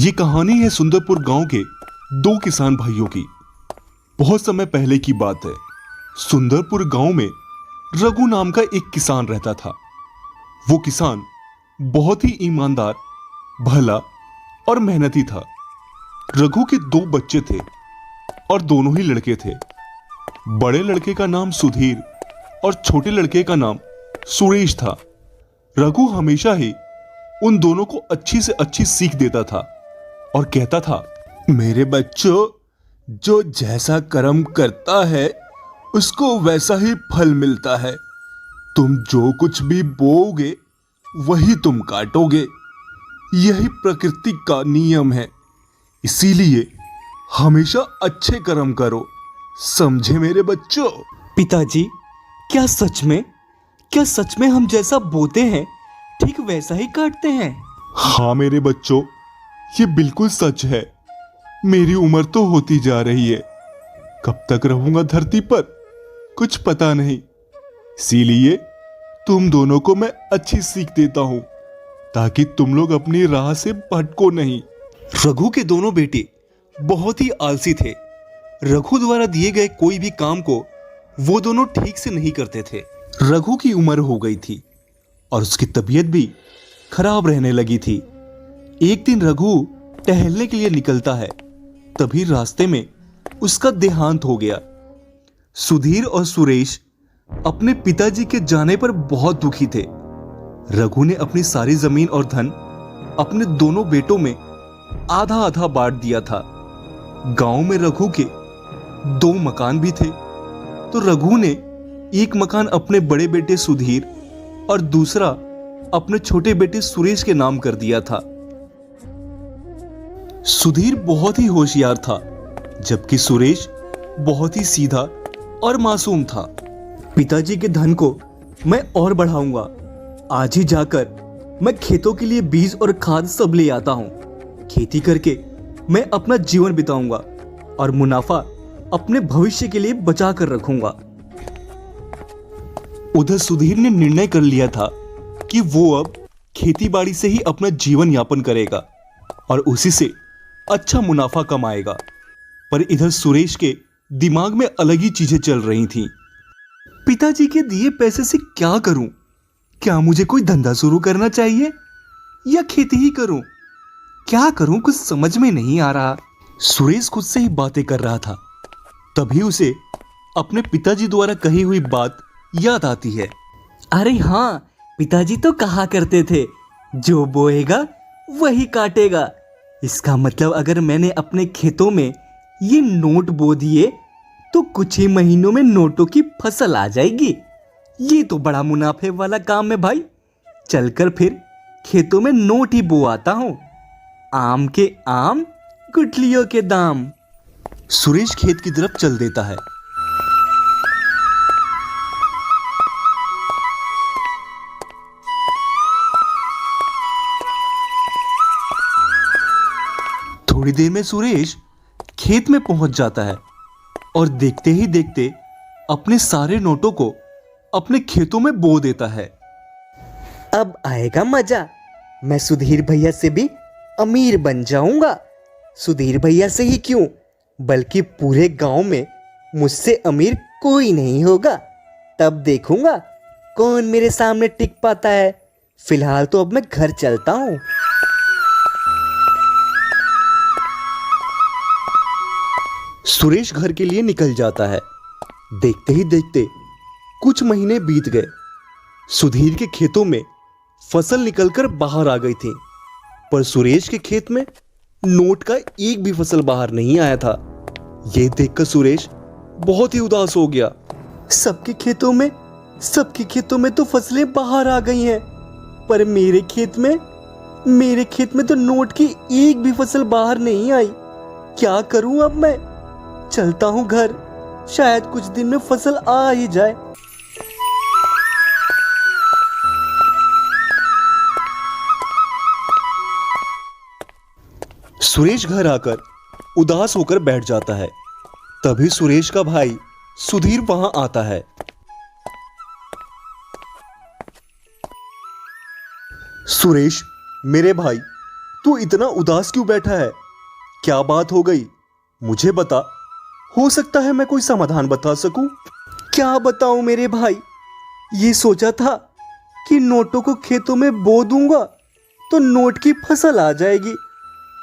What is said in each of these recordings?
ये कहानी है सुंदरपुर गांव के दो किसान भाइयों की। बहुत समय पहले की बात है। सुंदरपुर गांव में रघु नाम का एक किसान रहता था। वो किसान बहुत ही ईमानदार, भला और मेहनती था। रघु के दो बच्चे थे और दोनों ही लड़के थे। बड़े लड़के का नाम सुधीर और छोटे लड़के का नाम सुरेश था। रघु हमेशा ही उन दोनों को अच्छी से अच्छी सीख देता था और कहता था, मेरे बच्चों, जो जैसा कर्म करता है उसको वैसा ही फल मिलता है। तुम जो कुछ भी बोओगे वही तुम काटोगे। यही प्रकृति का नियम है। इसीलिए हमेशा अच्छे कर्म करो, समझे मेरे बच्चों? पिताजी, क्या सच में हम जैसा बोते हैं ठीक वैसा ही काटते हैं? हाँ मेरे बच्चों, ये बिल्कुल सच है। मेरी उम्र तो होती जा रही है। कब तक रहूंगा धरती पर कुछ पता नहीं। इसीलिए तुम दोनों को मैं अच्छी सीख देता हूं ताकि तुम लोग अपनी राह से भटको नहीं। रघु के दोनों बेटे बहुत ही आलसी थे। रघु द्वारा दिए गए कोई भी काम को वो दोनों ठीक से नहीं करते थे। रघु की उम्र हो गई थी और उसकी तबीयत भी खराब रहने लगी थी। एक दिन रघु टहलने के लिए निकलता है, तभी रास्ते में उसका देहांत हो गया। सुधीर और सुरेश अपने पिताजी के जाने पर बहुत दुखी थे। रघु ने अपनी सारी जमीन और धन अपने दोनों बेटों में आधा आधा बांट दिया था। गांव में रघु के दो मकान भी थे, तो रघु ने एक मकान अपने बड़े बेटे सुधीर और दूसरा अपने छोटे बेटे सुरेश के नाम कर दिया था। सुधीर बहुत ही होशियार था, जबकि सुरेश बहुत ही सीधा और मासूम था। पिताजी के धन को मैं और बढ़ाऊंगा। आज ही जाकर मैं खेतों के लिए बीज और खाद सब ले आता हूं। खेती करके मैं अपना जीवन बिताऊंगा और मुनाफा अपने भविष्य के लिए बचा कर रखूंगा। उधर सुधीर ने निर्णय कर लिया था कि वो अब खेतीबाड़ी से ही अपना जीवन यापन करेगा और उसी से अच्छा मुनाफा कमाएगा। पर इधर सुरेश के दिमाग में अलग ही चीजें चल रही थीं। पिताजी के दिए पैसे से क्या करूं? क्या मुझे कोई धंधा शुरू करना चाहिए या खेती ही करूं? क्या करूं, कुछ समझ में नहीं आ रहा। सुरेश खुद से ही बातें कर रहा था। तभी उसे अपने पिताजी द्वारा कही हुई बात याद आती है। अरे हाँ, पिताजी तो कहा करते थे, जो बोएगा वही काटेगा। इसका मतलब अगर मैंने अपने खेतों में ये नोट बो दिए तो कुछ ही महीनों में नोटों की फसल आ जाएगी। ये तो बड़ा मुनाफे वाला काम है भाई। चलकर फिर खेतों में नोट ही बो आता हूँ। आम के आम, गुठलियों के दाम। सुरेश खेत की तरफ चल देता है। थोड़ी देर में सुरेश खेत में पहुंच जाता है और देखते ही देखते अपने सारे नोटों को अपने खेतों में बो देता है। अब आएगा मजा। मैं सुधीर भैया से भी अमीर बन जाऊंगा। सुधीर भैया से ही क्यों, बल्कि पूरे गांव में मुझसे अमीर कोई नहीं होगा। तब देखूंगा कौन मेरे सामने टिक पाता है। फिलहाल तो अब मैं घर चलता हूं। सुरेश घर के लिए निकल जाता है। देखते ही देखते कुछ महीने बीत गए। सुधीर के खेतों में फसल निकलकर बाहर आ गई थी, पर सुरेश के खेत में नोट का एक भी फसल बाहर नहीं आया था। यह देखकर सुरेश बहुत ही उदास हो गया। सबके खेतों में तो फसलें बाहर आ गई हैं, पर मेरे खेत में तो नोट की एक भी फसल बाहर नहीं आई। क्या करूं अब मैं? चलता हूं घर, शायद कुछ दिन में फसल आ ही जाए। सुरेश घर आकर उदास होकर बैठ जाता है। तभी सुरेश का भाई सुधीर वहां आता है। सुरेश, मेरे भाई, तू इतना उदास क्यों बैठा है? क्या बात हो गई? मुझे बता, हो सकता है मैं कोई समाधान बता सकूं। क्या बताऊं मेरे भाई, ये सोचा था कि नोटों को खेतों में बो दूंगा तो नोट की फसल आ जाएगी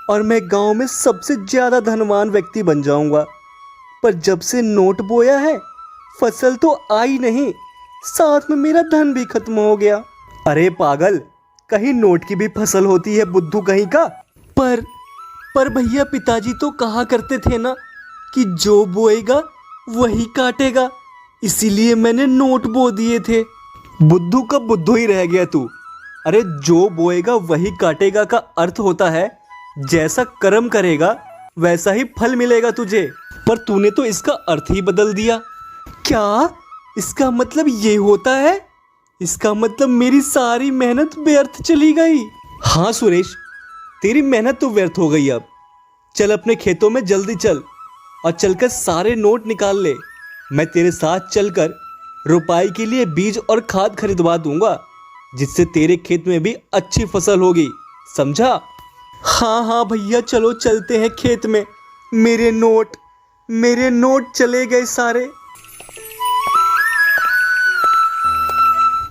और मैं गांव में सबसे ज्यादा धनवान व्यक्ति बन जाऊंगा। पर जब से नोट बोया है फसल तो आई नहीं, साथ में मेरा धन भी खत्म हो गया। अरे पागल, कहीं नोट की भी फसल होती है बुद्धू कहीं का। पर भैया पिताजी तो कहा करते थे ना कि जो बोएगा वही काटेगा, इसीलिए मैंने नोट बो दिए थे। बुद्धू का बुद्धू ही रह गया तू। अरे जो बोएगा वही काटेगा का अर्थ होता है जैसा कर्म करेगा वैसा ही फल मिलेगा तुझे। पर तूने तो इसका अर्थ ही बदल दिया। क्या इसका मतलब ये होता है? इसका मतलब मेरी सारी मेहनत व्यर्थ चली गई। हाँ सुरेश, तेरी मेहनत तो व्यर्थ हो गई। अब चल अपने खेतों में जल्दी चल और चलकर सारे नोट निकाल ले। मैं तेरे साथ चलकर रुपाई के लिए बीज और खाद खरीदवा दूंगा, जिससे तेरे खेत में भी अच्छी फसल होगी, समझा? हाँ भैया, चलो चलते हैं खेत में। मेरे नोट चले गए सारे।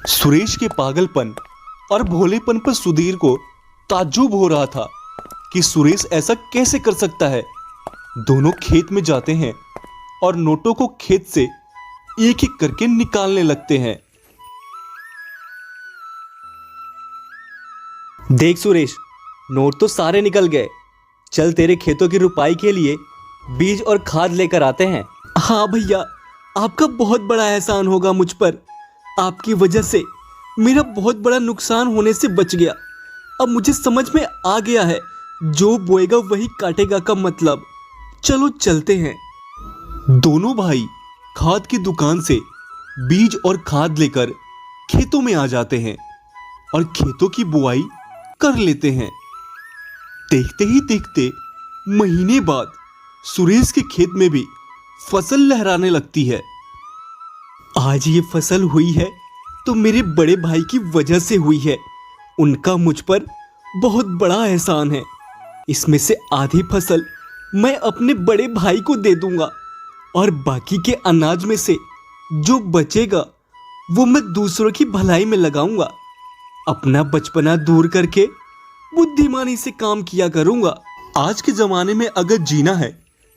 सुरेश के पागलपन और भोलेपन पर सुधीर को ताज्जुब हो रहा था कि सुरेश ऐसा कैसे कर सकता है। दोनों खेत में जाते हैं और नोटों को खेत से एक एक करके निकालने लगते हैं। देख सुरेश, नोट तो सारे निकल गए। चल तेरे खेतों की रुपाई के लिए बीज और खाद लेकर आते हैं। हाँ भैया, आपका बहुत बड़ा एहसान होगा मुझ पर। आपकी वजह से मेरा बहुत बड़ा नुकसान होने से बच गया। अब मुझे समझ में आ गया है जो बोएगा वही काटेगा का मतलब। चलो चलते हैं। दोनों भाई खाद की दुकान से बीज और खाद लेकर खेतों में आ जाते हैं और खेतों की बुआई कर लेते हैं। देखते ही देखते महीने बाद सुरेश के खेत में भी फसल लहराने लगती है। आज ये फसल हुई है तो मेरे बड़े भाई की वजह से हुई है। उनका मुझ पर बहुत बड़ा एहसान है। इसमें से आधी फसल मैं अपने बड़े भाई को दे दूंगा और बाकी के अनाज में से जो बचेगा वो मैं दूसरों की भलाई में लगाऊंगा। अपना बचपना दूर करके बुद्धिमानी से काम किया करूंगा। आज के जमाने में अगर जीना है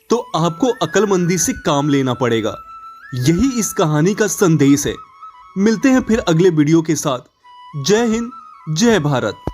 तो आपको अक्लमंदी से काम लेना पड़ेगा। यही इस कहानी का संदेश है। मिलते हैं फिर अगले वीडियो के साथ। जय हिंद, जय भारत।